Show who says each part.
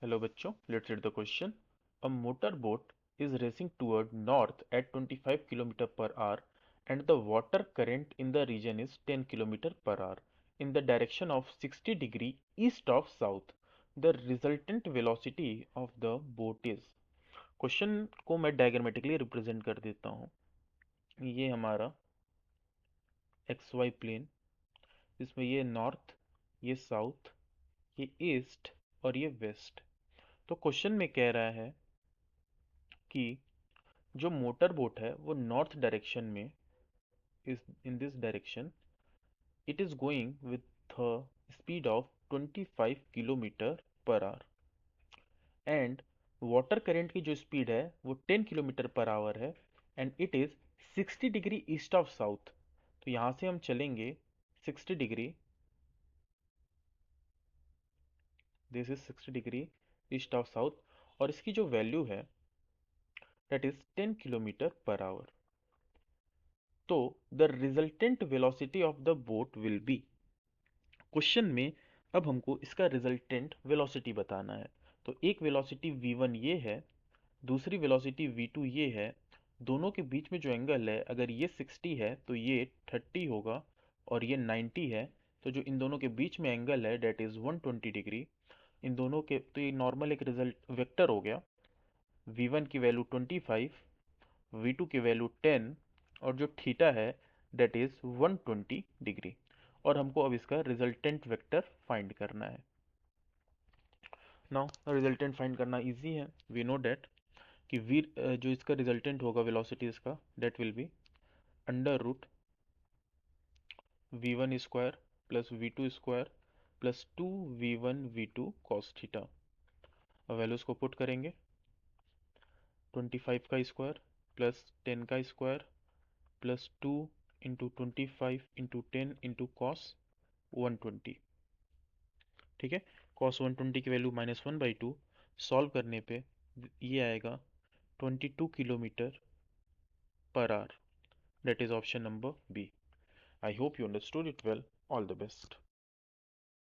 Speaker 1: Hello बच्चों, let's read the question. A motorboat is racing toward north at 25 km per hour and the water current in the region is 10 km per hour in the direction of 60 degree east of south. The resultant velocity of the boat is. Question को मैं diagrammatically represent कर देता हूँ. ये हमारा x Y plane, इसमें ये north, ये साउथ, ये ईस्ट और ये वेस्ट. तो क्वेश्चन में कह रहा है कि जो मोटर बोट है वो नॉर्थ डायरेक्शन में, इस in this direction, it is going with speed of 25 kilometre per our and water current की जो स्पीड है वो 10 किलोमीटर पर आवर है and it is 60 degree east of south. तो यहाँ से हम चलेंगे 60 degree, this is 60 degree east of south, और इसकी जो वैल्यू है that is 10 kilometre per hour. तो the resultant velocity of the boat will be. Question में अब हमको इसका रिजल्टेंट वेलोसिटी बताना है. तो एक वेलोसिटी v1 ये है, दूसरी वेलोसिटी v2 ये है. दोनों के बीच में जो एंगल है, अगर ये 60 है तो ये 30 होगा और ये 90 है. तो जो इन दोनों के बीच में एंगल है डेट इज 120 डिग्री. इन दोनों के तो ये नॉर्मल एक रिजल्ट वेक्टर हो गया. v1 की वैल्यू 25, v2 की वैल्यू 10 और जो थीटा है डेट इज 120 डिग्री. और हमको अब इसका रिजल्टेंट वेक्टर फाइंड करना है. नाउ रिजल्टेंट फाइंड करना इजी है. वी नो डेट कि v जो इसका रिजल्टेंट होगा वेलोसिटी इसका, that will be under root v1 square plus v2 square plus 2v1 v2 cos theta. Values को पुट करेंगे. 25 का स्क्वायर प्लस 10 का square plus 2 into 25 into 10 into cos 120. ठीक है. कॉस 120 की वैल्यू -1/2. सॉल्व करने पे ये आएगा 22 kilometre per hour. That is option number B. I hope you understood it well. All the best.